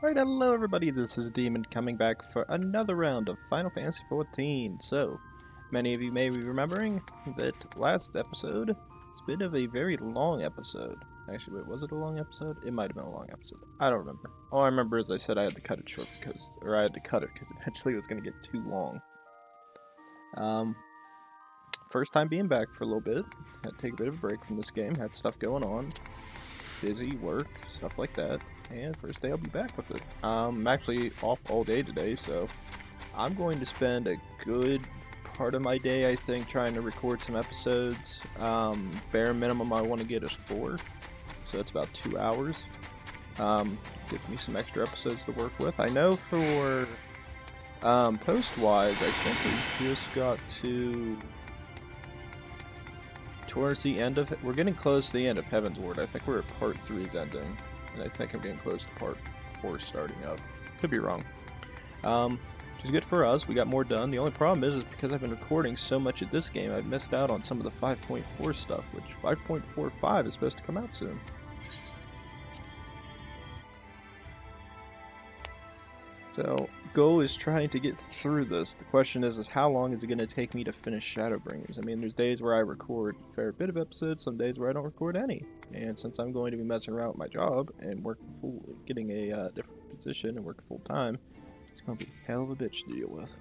Alright, hello everybody, this is Demon coming back for another round of Final Fantasy XIV. So, many of you may be remembering that last episode has been of a very long episode. Actually, wait, was it a long episode? It might have been a long episode. I don't remember. All I remember is I said I had to cut it short because eventually it was going to get too long. First time being back for a little bit. Had to take a bit of a break from this game, had stuff going on. Busy, work, stuff like that. And first day I'll be back with it. I'm actually off all day today, so I'm going to spend a good part of my day, I think, trying to record some episodes. Bare minimum I want to get is 4, so it's about 2 hours. Gets me some extra episodes to work with. I know for post-wise, I think we just got towards the end of it. We're getting close to the end of Heaven's Ward. I think we're at part 3's ending. And I think I'm getting close to part 4 starting up. Could be wrong. Which is good for us. We got more done. The only problem is because I've been recording so much of this game, I've missed out on some of the 5.4 stuff, which 5.45 is supposed to come out soon. So, goal is trying to get through this. The question is how long is it going to take me to finish Shadowbringers? I mean, there's days where I record a fair bit of episodes, some days where I don't record any. And since I'm going to be messing around with my job and getting a different position and work full time, it's going to be a hell of a bitch to deal with.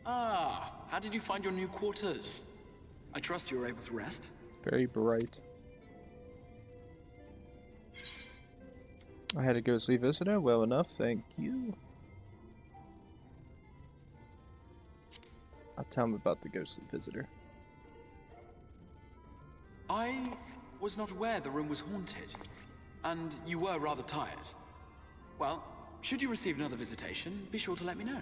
Ah, how did you find your new quarters? I trust you were able to rest. Very bright. I had a ghostly visitor. Well enough, thank you. I'll tell him about the ghostly visitor. I was not aware the room was haunted, and you were rather tired. Well, should you receive another visitation, be sure to let me know.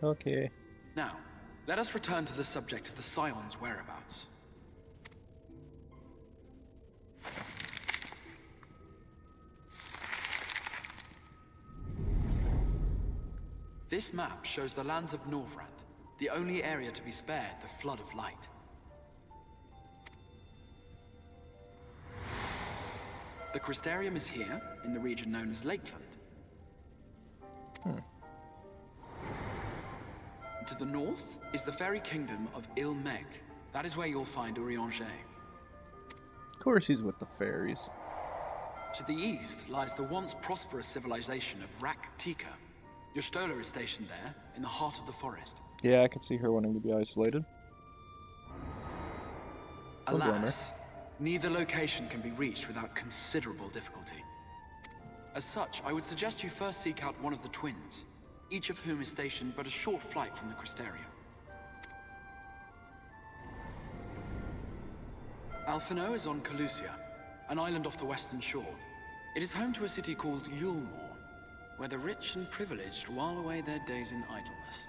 Okay. Now, let us return to the subject of the Scion's whereabouts. This map shows the lands of Norvrand, the only area to be spared the flood of light. The Crystarium is here, in the region known as Lakeland. To the north is the fairy kingdom of Il-Meg. That is where you'll find Araeng. Of course he's with the fairies. To the east lies the once prosperous civilization of Rak-Tika. Your Stola is stationed there, in the heart of the forest. Yeah, I could see her wanting to be isolated. Alas, neither location can be reached without considerable difficulty. As such, I would suggest you first seek out one of the twins, each of whom is stationed but a short flight from the Crystarium. Alphino is on Calusia, an island off the western shore. It is home to a city called Yulmore, where the rich and privileged while away their days in idleness.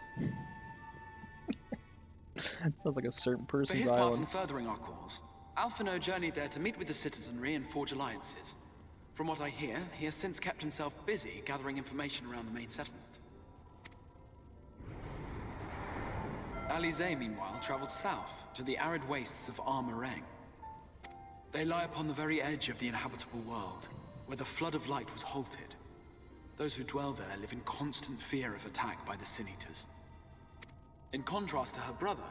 Sounds like a certain For person's his part in island. furthering our cause, Alphino journeyed there to meet with the citizenry and forge alliances. From what I hear, he has since kept himself busy gathering information around the main settlement. Alize, meanwhile, traveled south to the arid wastes of Araeng. They lie upon the very edge of the inhabitable world, where the flood of light was halted. Those who dwell there live in constant fear of attack by the Sin Eaters. In contrast to her brother,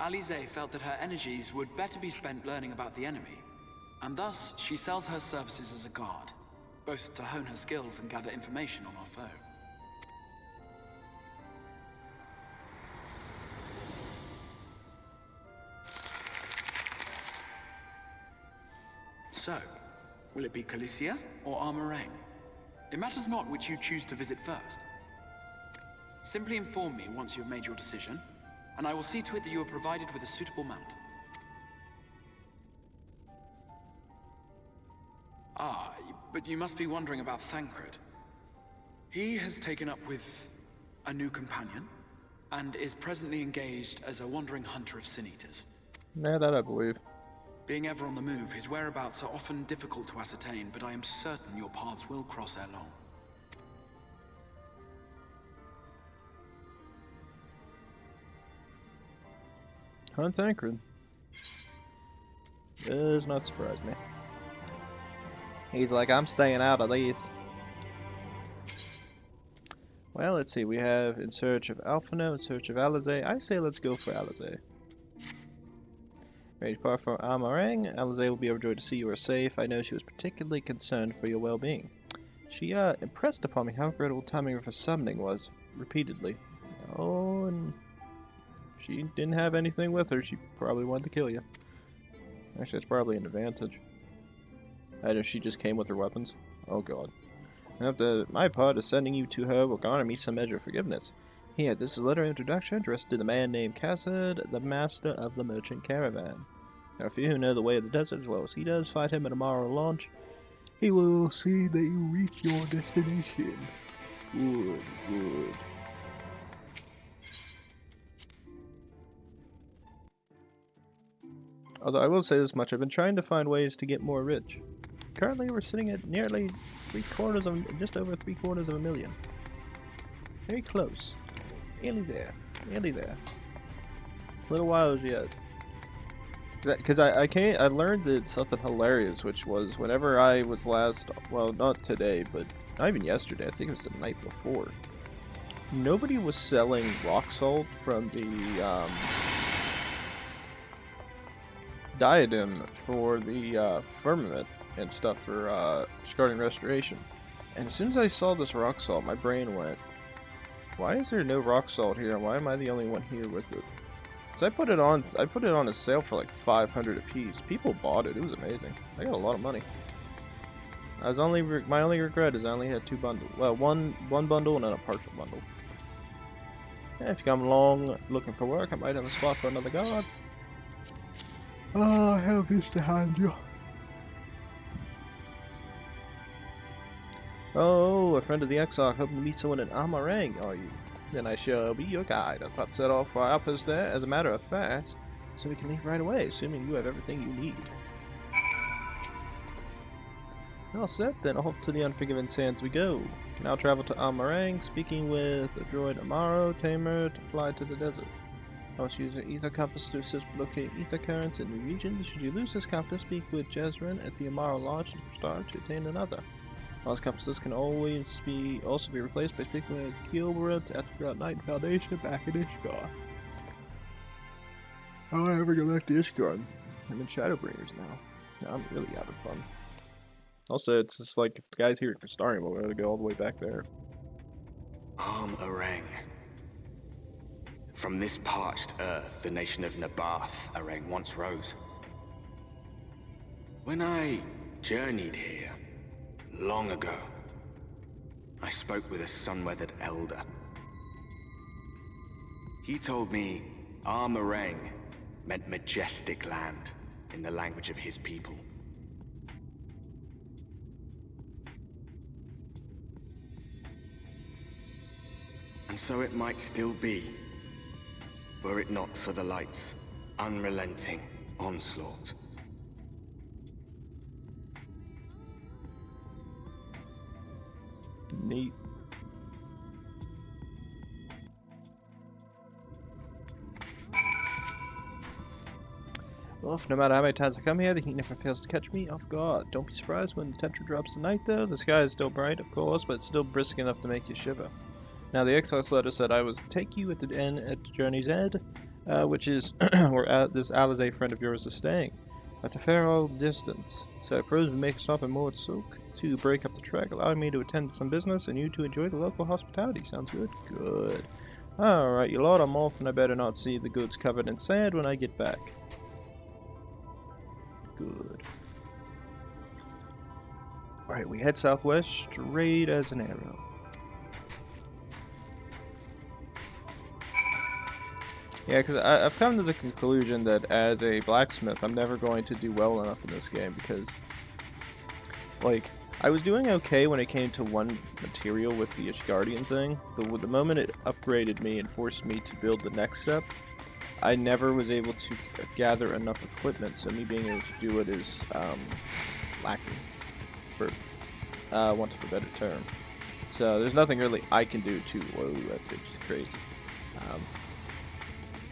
Alize felt that her energies would better be spent learning about the enemy, and thus she sells her services as a guard, both to hone her skills and gather information on our foe. So, will it be Calusia or Araeng? It matters not which you choose to visit first. Simply inform me once you have made your decision, and I will see to it that you are provided with a suitable mount. Ah, but you must be wondering about Thancred. He has taken up with a new companion, and is presently engaged as a wandering hunter of Sin Eaters. Yeah, that I believe. Being ever on the move, his whereabouts are often difficult to ascertain, but I am certain your paths will cross ere long. Hunt Tancred. Does not surprise me. He's like, I'm staying out of these. Well, let's see. We have In Search of Alphino, In Search of Alizé. I say let's go for Alizé. Ready to depart from Araeng. Alizé will be overjoyed to see you are safe. I know she was particularly concerned for your well-being. She impressed upon me how incredible timing of her summoning was, repeatedly. Oh, and she didn't have anything with her. She probably wanted to kill you. Actually, that's probably an advantage. I know she just came with her weapons. Oh god. My part of sending you to her will garner me some measure of forgiveness. Here, this is a letter of introduction addressed to the man named Kasad, the master of the merchant caravan. Now, if you who know the way of the desert as well as he does, fight him at tomorrow launch. He will see that you reach your destination. Good, good. Although I will say this much, I've been trying to find ways to get more rich. Currently, we're sitting at nearly just over 750,000. Very close. Nearly there. Nearly there. Little whiles yet. Because I learned that something hilarious, which was whenever I was last, well, not today, but not even yesterday, I think it was the night before, nobody was selling rock salt from the diadem for the firmament and stuff for Guardian Restoration. And as soon as I saw this rock salt, my brain went, why is there no rock salt here, and why am I the only one here with it? So I put it on a sale for like 500 a piece. People bought it. It was amazing. I got a lot of money. My only regret is I only had 2 bundles. Well, one bundle and then a partial bundle. Yeah, if you come along looking for work, I might have a spot for another guard. Oh, I have this to hand you. Oh, a friend of the Exarch, hoping to meet someone in Araeng, are you? Then I shall be your guide. I'll about set off for our outpost there, as a matter of fact, so we can leave right away, assuming you have everything you need. All set, then off to the Unforgiven Sands we go. Can now travel to Araeng, speaking with a droid Amaro Tamer to fly to the desert. I must use an ether compass to assist locate ether currents in new regions. Should you lose this compass, speak with Jezrin at the Amaro Lodge and Star to attain another. Lost compasses can also be replaced by speaking with Gilbert at the Forgotten Night Foundation back in Ishgard. How do I ever go back to Ishgard? I'm in Shadowbringers now. Now I'm really having fun. Also, it's just like, if the guy's here for starting, we're going to go all the way back there. Araeng. From this parched earth, the nation of Nabath, Araeng once rose. When I journeyed here, long ago, I spoke with a sun-weathered elder. He told me Araeng meant majestic land in the language of his people. And so it might still be, were it not for the light's unrelenting onslaught. Neat. Well, no matter how many times I come here, the heat never fails to catch me off guard. Don't be surprised when the temperature drops tonight, though. The sky is still bright, of course, but it's still brisk enough to make you shiver. Now, the Exarch's letter said I was to take you at the end at Journey's End, which is where this Alizé friend of yours is staying. That's a fair old distance, so I propose we make a stop in Mordsook to break up the trek, allowing me to attend to some business and you to enjoy the local hospitality. Sounds good? Good. Alright, you lot, I'm off, and I better not see the goods covered in sand when I get back. Good. Alright, we head southwest, straight as an arrow. Yeah, because I've come to the conclusion that as a blacksmith, I'm never going to do well enough in this game because, like, I was doing okay when it came to one material with the Ishgardian thing, but with the moment it upgraded me and forced me to build the next step, I never was able to gather enough equipment, so me being able to do it is lacking, for want of a better term. So there's nothing really I can do to, whoa, that bitch is crazy.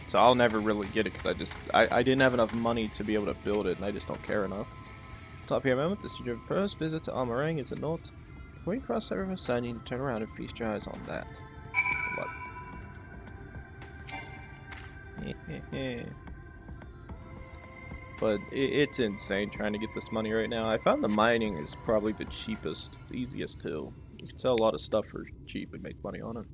So I'll never really get it because I didn't have enough money to be able to build it, and I just don't care enough. Top here moment, this is your first visit to Araeng, is it not? Before you cross that river side, you need to turn around and feast your eyes on that. What? But it's insane trying to get this money right now. I found the mining is probably the cheapest, the easiest too. You can sell a lot of stuff for cheap and make money on it.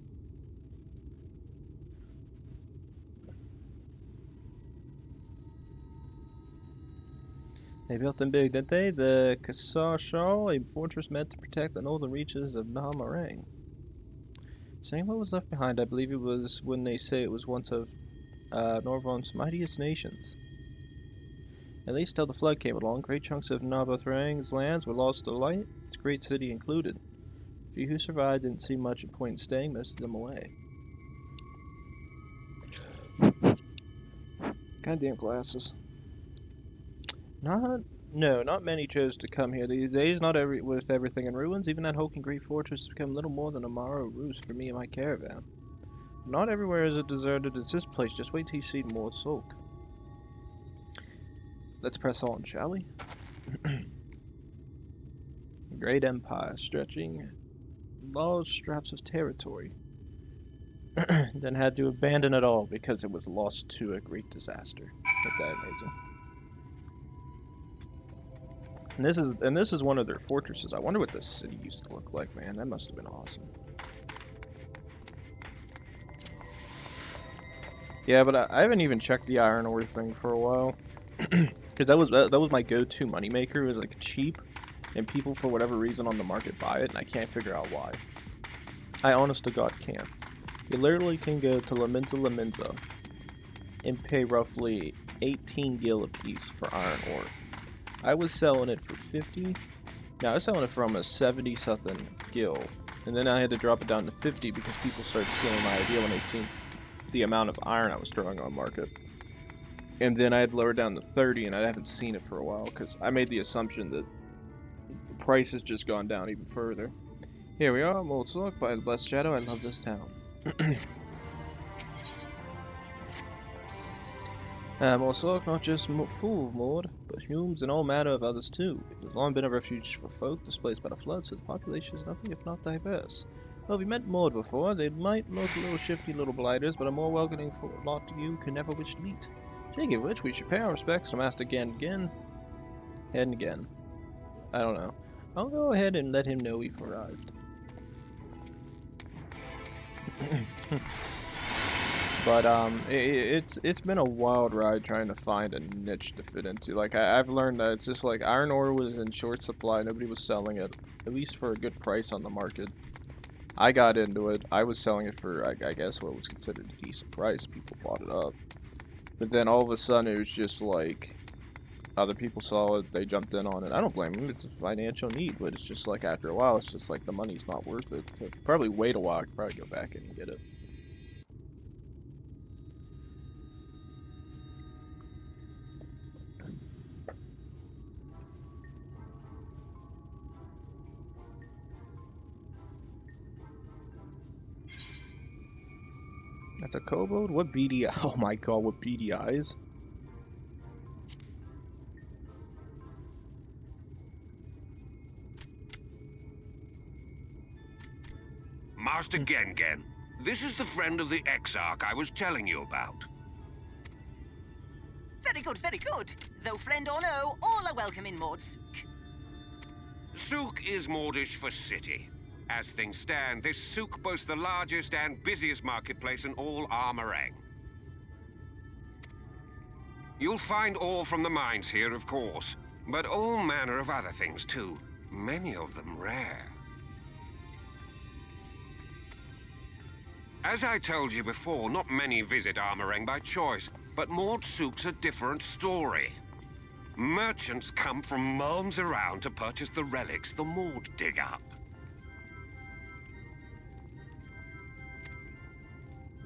They built them big, didn't they? The Kasashal, a fortress meant to protect the northern reaches of Araeng. Saying what was left behind, I believe it was when they say it was once of Norvon's mightiest nations. At least till the flood came along, great chunks of Araeng's lands were lost to light, its great city included. Few who survived didn't see much point in staying, most of them away. Goddamn glasses. Not many chose to come here these days. With everything in ruins, even that Hulk and Great Fortress has become little more than a Morrow roost for me and my caravan. Not everywhere is it deserted as this place. Just wait till you see more Sulk. Let's press on, shall we? Great empire, stretching large straps of territory. Then had to abandon it all because it was lost to a great disaster. Isn't that amazing? And this is one of their fortresses. I wonder what this city used to look like, man. That must have been awesome. Yeah, but I haven't even checked the iron ore thing for a while. Because that was my go-to moneymaker. It was like cheap, and people for whatever reason on the market buy it, and I can't figure out why. I honest to God can't. You literally can go to Laminza and pay roughly 18 gil a piece for iron ore. I was selling it for 50. Now I was selling it from a 70 something gil, and then I had to drop it down to 50 because people started stealing my idea when they seen the amount of iron I was throwing on the market. And then I had lowered down to 30, and I haven't seen it for a while because I made the assumption that the price has just gone down even further. Here we are, Moltzlock by the Blessed Shadow. I love this town. Moltzlock, not just full of Mord, but Humes and all manner of others too. It has long been a refuge for folk displaced by the flood, so the population is nothing if not diverse. Well, if you met Mord before, they might look a little shifty little blighters, but a more welcoming lot you could never wish to meet. Speaking of which, we should pay our respects to Master again. I don't know. I'll go ahead and let him know we've arrived. But it's been a wild ride trying to find a niche to fit into. Like I've learned that it's just like iron ore was in short supply, nobody was selling it, at least for a good price on the market. I got into it. I was selling it for I guess what was considered a decent price. People bought it up. But then all of a sudden it was just like other people saw it, they jumped in on it. I don't blame them, it's a financial need, but it's just like after a while it's just like the money's not worth it. So probably wait a while, I could probably go back in and get it. That's a kobold? What beady? Oh my god, what beady eyes? Master Gengen, this is the friend of the Exarch I was telling you about. Very good, very good. Though friend or no, all are welcome in Mord's. Souk is Mordish for city. As things stand, this souk boasts the largest and busiest marketplace in all Araeng. You'll find ore from the mines here, of course, but all manner of other things too, many of them rare. As I told you before, not many visit Araeng by choice, but Mord Souk's a different story. Merchants come from realms around to purchase the relics the Mord dig up.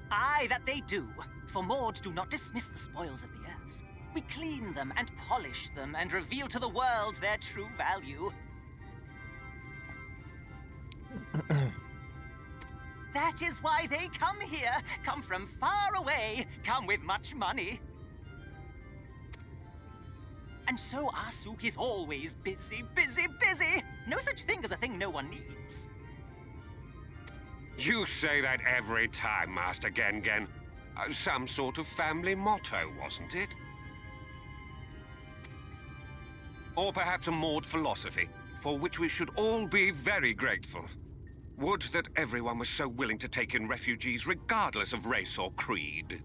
Aye, that they do. For Mord do not dismiss the spoils of the earth. We clean them and polish them and reveal to the world their true value. That is why they come here. Come from far away. Come with much money. And so our souk is always busy, busy, busy. No such thing as a thing no one needs. You say that every time, Master Gengen. Some sort of family motto, wasn't it? Or perhaps a Maud philosophy, for which we should all be very grateful. Would that everyone was so willing to take in refugees regardless of race or creed.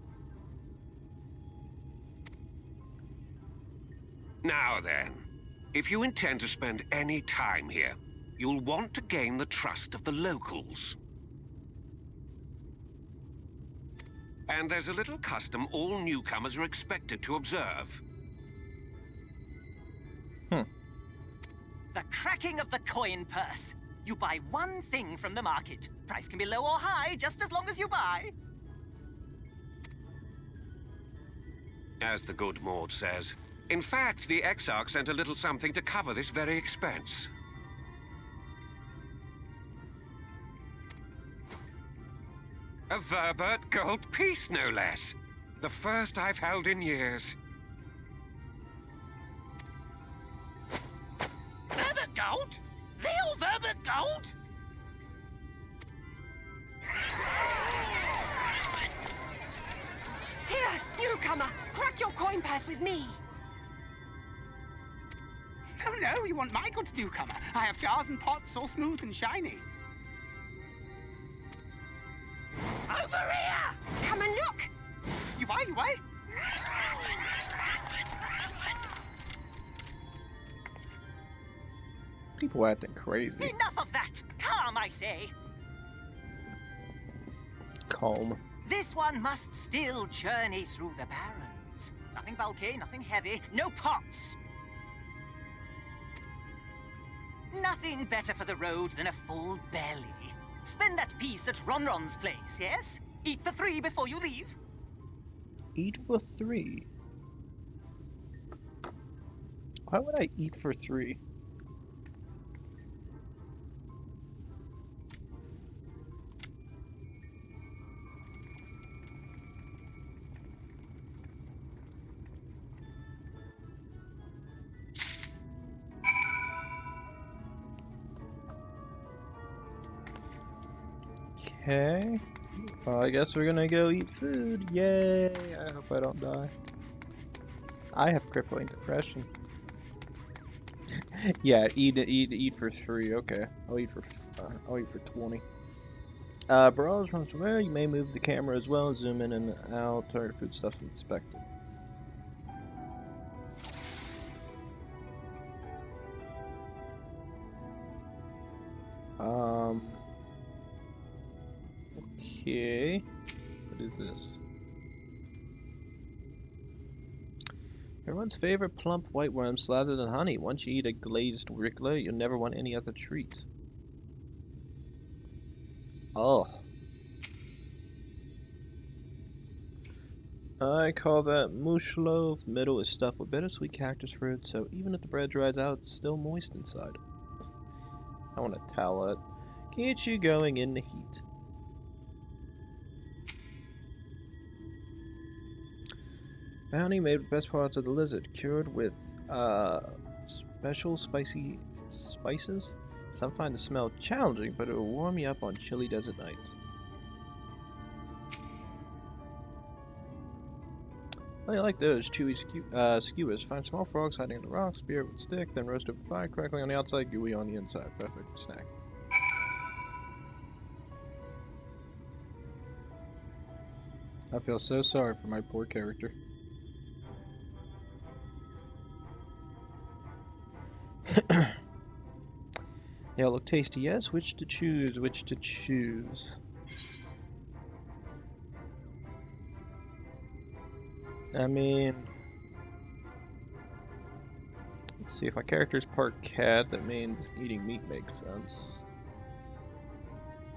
Now then, if you intend to spend any time here, you'll want to gain the trust of the locals. And there's a little custom all newcomers are expected to observe. The cracking of the coin purse. You buy one thing from the market. Price can be low or high, just as long as you buy. As the good Maud says. In fact, the Exarch sent a little something to cover this very expense. A Verbert gold piece, no less. The first I've held in years. Verbert gold? Real Verbert gold? Here, newcomer, crack your coin purse with me. Oh no, you want my goods, newcomer. I have jars and pots all smooth and shiny. Over here! Come and look. You buy, you buy? People acting crazy. Enough of that! Calm, I say! Calm. This one must still journey through the barrens. Nothing bulky, nothing heavy, no pots. Nothing better for the road than a full belly. Spend that piece at Ronron's place, yes? Eat for 3 before you leave. Eat for 3? Why would I eat for 3? Okay. Well, I guess we're gonna go eat food. Yay! I hope I don't die. I have crippling depression. Yeah, eat for 3. Okay, I'll eat for 20. Browse from somewhere. You may move the camera as well. Zoom in and out. Target food stuff inspected. Okay. What is this? Everyone's favorite plump white worm slathered in honey. Once you eat a glazed wriggler, you'll never want any other treat. Oh. I call that moosh loaf. The middle is stuffed with bittersweet cactus fruit, so even if the bread dries out, it's still moist inside. I want to towel it. Get you going in the heat. Bounty made with best parts of the lizard, cured with special spicy spices. Some find the smell challenging, but it will warm you up on chilly desert nights. I like those chewy skewers. Find small frogs hiding in the rocks, spear it with stick, then roast over fire, crackling on the outside, gooey on the inside. Perfect for snack. I feel so sorry for my poor character. They all look tasty, yes? Which to choose? Which to choose? I mean... Let's see, if my character's part cat, that means eating meat makes sense.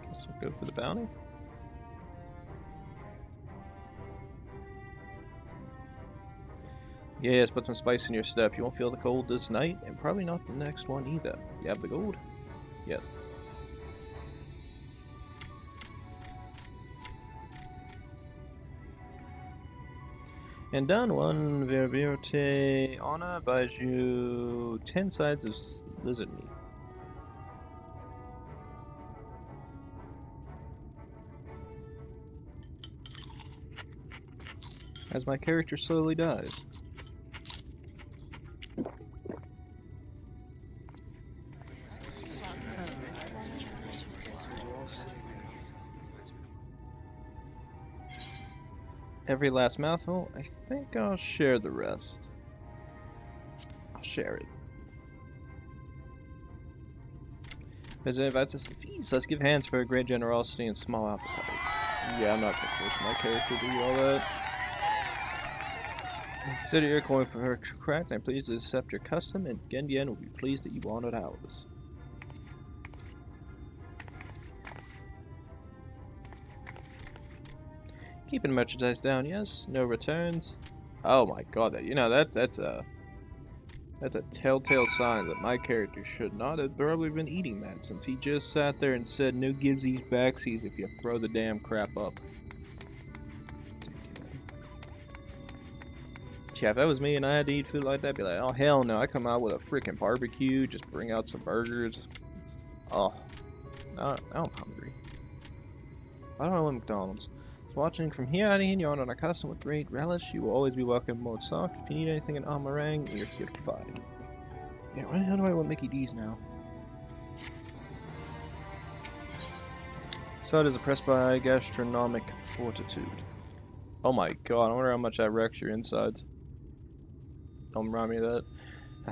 Guess we'll go for the bounty. Yes, put some spice in your step. You won't feel the cold this night, and probably not the next one either. You have the gold? Yes. And done. 1 Vervirte honor buys you 10 sides of lizard meat. As my character slowly dies. Every last mouthful, I think I'll share the rest. I'll share it. As it invites us to feast, let's give hands for great generosity and small appetite. Yeah, I'm not gonna force my character to do all that. Consider your coin for correct. I'm pleased to accept your custom, and Genyen will be pleased that you honored ours. Keeping merchandise down, yes. No returns. Oh my god, that's a telltale sign that my character should not have probably been eating that, since he just sat there and said no givesies backsies if you throw the damn crap up. Yeah, if that was me and I had to eat food like that, I'd be like, oh hell no, I come out with a freaking barbecue, just bring out some burgers. Oh, now I'm hungry. I don't know McDonald's. Watching from here, Hydaelyn, you're on our custom with great relish. You will always be welcome, Mode Sock. If you need anything in Araeng, we are here to provide. Yeah, why the hell do I want Mickey D's now? So it is oppressed by gastronomic fortitude. Oh my god, I wonder how much that wrecks your insides. Don't remind me of that.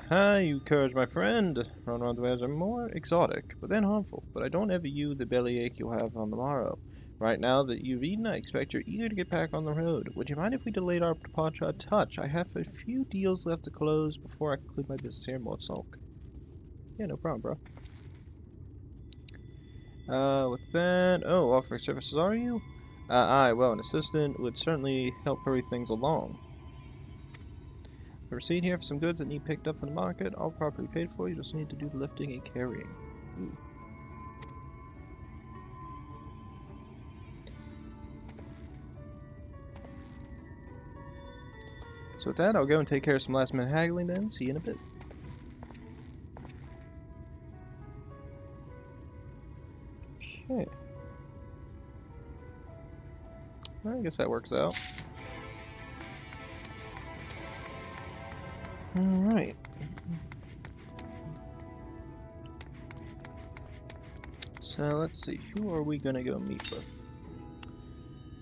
Haha, you courage, my friend. Run ways are more exotic, but then harmful. But I don't envy you the bellyache you'll have on the morrow. Right now that you've eaten, I expect you're eager to get back on the road. Would you mind if we delayed our departure a touch? I have a few deals left to close before I conclude my business here in Mortsulk. Yeah, no problem, bro. With that... Oh, offering services, are you? Aye, well, an assistant would certainly help hurry things along. A receipt here for some goods that need picked up from the market, all properly paid for. You just need to do the lifting and carrying. Ooh. So with that, I'll go and take care of some last minute haggling then. See you in a bit. Okay. Well, I guess that works out. Alright. So let's see, who are we gonna go meet with?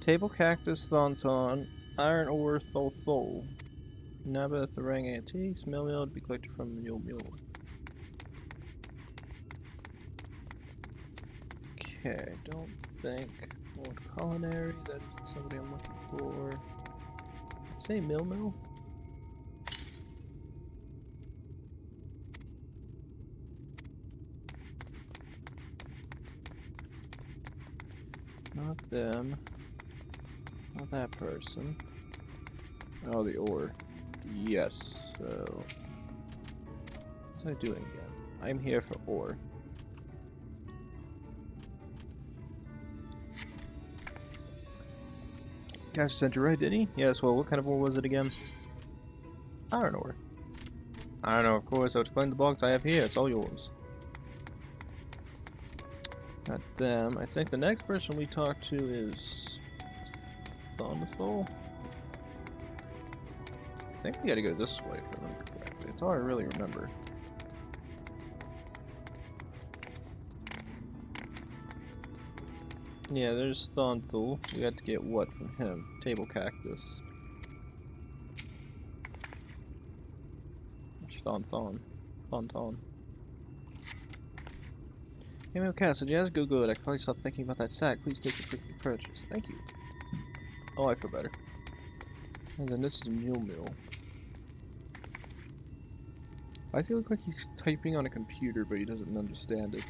Table Cactus Thonton, Iron Ore Thol. Nabeth Araeng Antiques, Mill to be collected from Mule. Okay, don't think more culinary, that isn't somebody I'm looking for. Say Mill. Not them. Not that person. Oh, the ore. Yes, so... What was I doing again? I'm here for ore. Gosh, sent you right, did he? Yes, well, what kind of ore was it again? Iron ore. Iron ore, of course. I'll explain the box I have here. It's all yours. Not them. I think the next person we talk to is... Thondathol? I think we gotta go this way if I remember correctly. That's all I really remember. Yeah, there's Thonthul. We had to get what from him? Table Cactus. Thonthon. Hey, okay, so just go good. I can finally stop thinking about that sack. Please take a quick purchase. Thank you. Oh, I feel better. And then this is Mule. Why does he look like he's typing on a computer, but he doesn't understand it?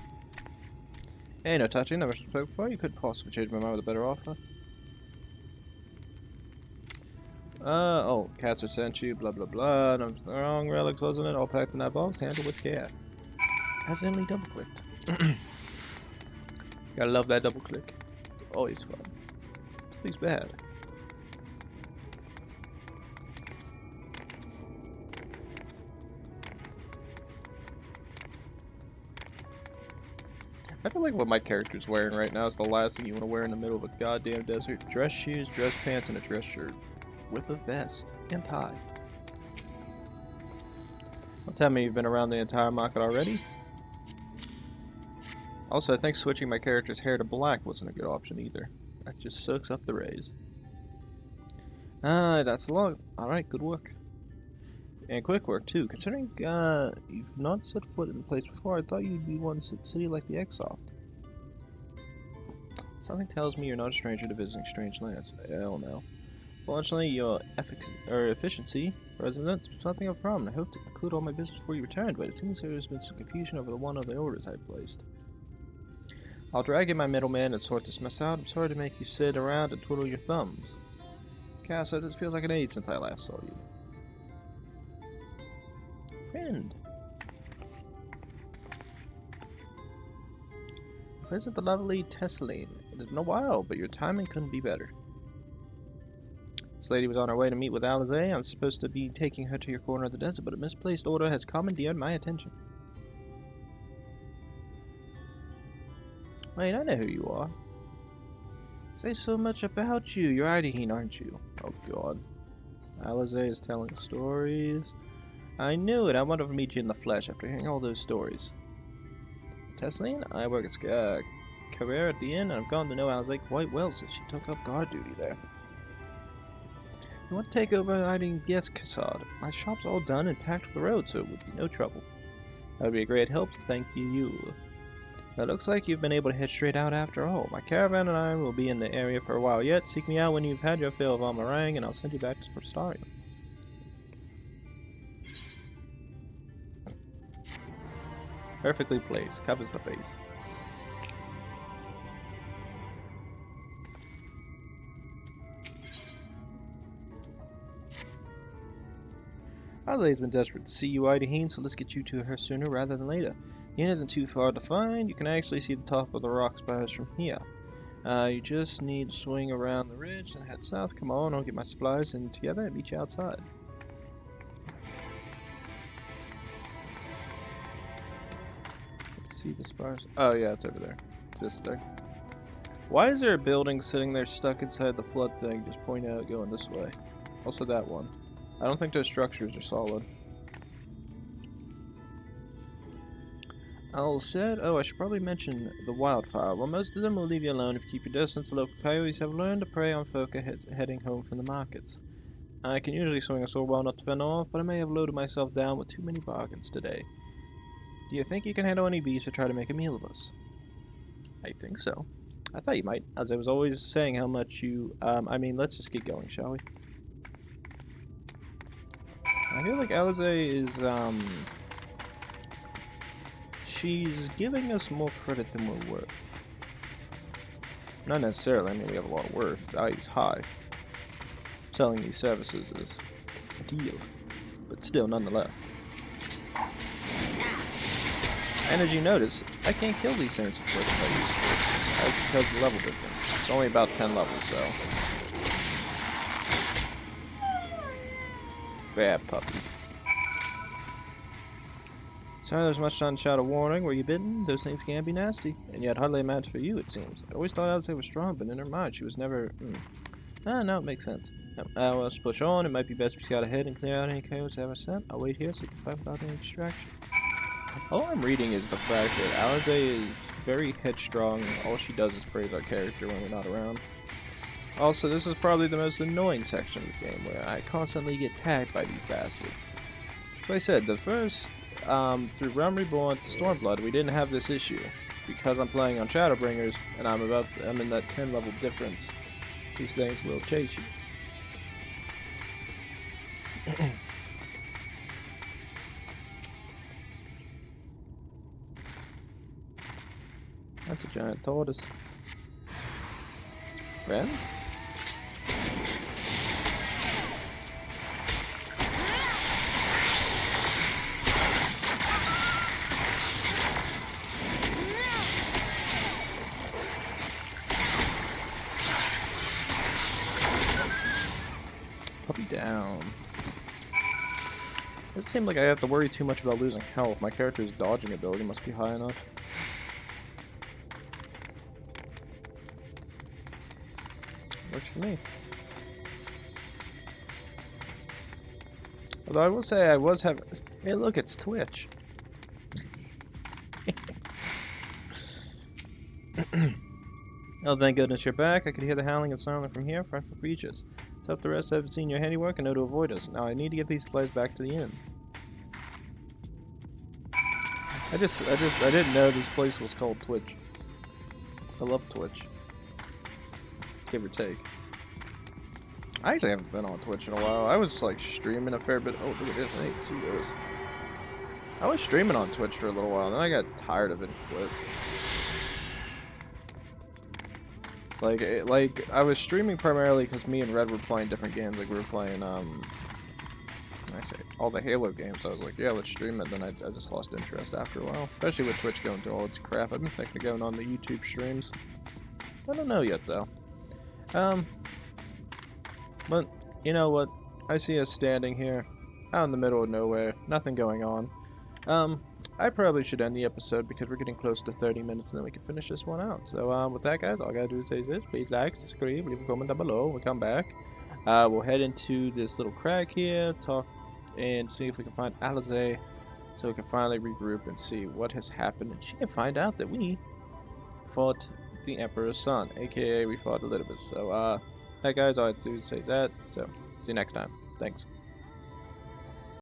Hey, no touching, never spoke before. You couldn't possibly change my mind with a better offer. Oh, Caster sent you, blah blah blah. No, wrong relics, wasn't it? All packed in that box, handled with care. Accidentally double clicked. Gotta love that double click. It's always fun. It's always bad. I feel like what my character's wearing right now is the last thing you want to wear in the middle of a goddamn desert. Dress shoes, dress pants, and a dress shirt. With a vest and tie. Don't tell me you've been around the entire market already. Also, I think switching my character's hair to black wasn't a good option either. That just soaks up the rays. That's a lot. Alright, good work. And quick work, too. Considering you've not set foot in the place before, I thought you'd be one city like the Exarch. Something tells me you're not a stranger to visiting strange lands. Hell no. Fortunately, your efficiency presents something of a problem. I hope to conclude all my business before you return, but it seems there's been some confusion over one of the orders I placed. I'll drag in my middleman and sort this mess out. I'm sorry to make you sit around and twiddle your thumbs. Cass, it feels like an age since I last saw you. Friend. Visit the lovely Tesseline. It has been a while, but your timing couldn't be better. This lady was on her way to meet with Alize. I'm supposed to be taking her to your corner of the desert, but a misplaced order has commandeered my attention. Wait, I know who you are. Say so much about you. You're Hydaelyn, aren't you? Oh god. Alize is telling stories. I knew it. I wanted to meet you in the flesh after hearing all those stories. Tesseline, I work at career at the inn, and I've gotten to know Alize quite well since she took up guard duty there. You want to take over Hydaelyn? Yes, Cassad. My shop's all done and packed for the road, so it would be no trouble. That would be a great help, thank you. It looks like you've been able to head straight out after all. My caravan and I will be in the area for a while yet. Seek me out when you've had your fill of Araeng, and I'll send you back to Prostarium. Perfectly placed. Covers the face. Alize's been desperate to see you, Hydaelyn, so let's get you to her sooner rather than later. The inn isn't too far to find. You can actually see the top of the rock spires from here. You just need to swing around the ridge and head south. Come on, I'll get my supplies and together and meet you outside. See the spires? Oh yeah, it's over there. This there. Why is there a building sitting there stuck inside the flood thing, just pointing out going this way? Also that one. I don't think those structures are solid. All said. Oh, I should probably mention the wildfire. Well, most of them will leave you alone if you keep your distance. The local coyotes have learned to prey on folk heading home from the markets. I can usually swing a sword well enough to fend off, but I may have loaded myself down with too many bargains today. Do you think you can handle any beasts or try to make a meal of us? I think so. I thought you might, as I was always saying how much you, I mean, let's just get going, shall we? I feel like Alize is, she's giving us more credit than we're worth. Not necessarily, I mean, we have a lot of worth. Value's high. Selling these services is a deal, but still, nonetheless. And as you notice, I can't kill these things as quick as I used to. That's because of the level difference. It's only about 10 levels, so. Bad puppy. Sorry there's much sunshine of warning. Were you bitten? Those things can be nasty. And yet hardly a match for you, it seems. I always thought Alize was strong, but in her mind she was never... no, it makes sense. Well, let's push on. It might be best if you scout ahead and clear out any coyotes I ever sent. I'll wait here so you can fight without any distraction. All I'm reading is the fact that Alize is very headstrong. All she does is praise our character when we're not around. Also, this is probably the most annoying section of the game, where I constantly get tagged by these bastards. Like I said, the first, through Realm Reborn to Stormblood, we didn't have this issue. Because I'm playing on Shadowbringers, and I'm in that 10 level difference. These things will chase you. That's a giant tortoise. Friends? Puppy down. It doesn't seem like I have to worry too much about losing health. My character's dodging ability must be high enough. Works for me. Although I will say I was having... Hey, look, it's Twitch. Oh, thank goodness you're back. I could hear the howling and silence from here, front for breaches. Let's hope the rest haven't seen your handiwork and know to avoid us. Now I need to get these supplies back to the inn. I didn't know this place was called Twitch. I love Twitch. Give or take. I actually haven't been on Twitch in a while. I was like streaming a fair bit. Oh, look at this. Hey, see this. I was streaming on Twitch for a little while, then I got tired of it and quit. Like I was streaming primarily because me and Red were playing different games. Like we were playing actually all the Halo games. I was like, yeah, let's stream it. Then I just lost interest after a while, especially with Twitch going through all its crap. I've been thinking of going on the YouTube streams. I don't know yet though. But you know what? I see us standing here, out in the middle of nowhere, nothing going on. I probably should end the episode because we're getting close to 30 minutes and then we can finish this one out. So, with that, guys, all I gotta do is say this. Please like, subscribe, leave a comment down below. We'll come back. We'll head into this little crack here, talk, and see if we can find Eorzeea so we can finally regroup and see what has happened. And she can find out that we fought the Emperor's son, aka we fought Elizabeth. So, that, guys, all I have to do is say that. So, see you next time. Thanks.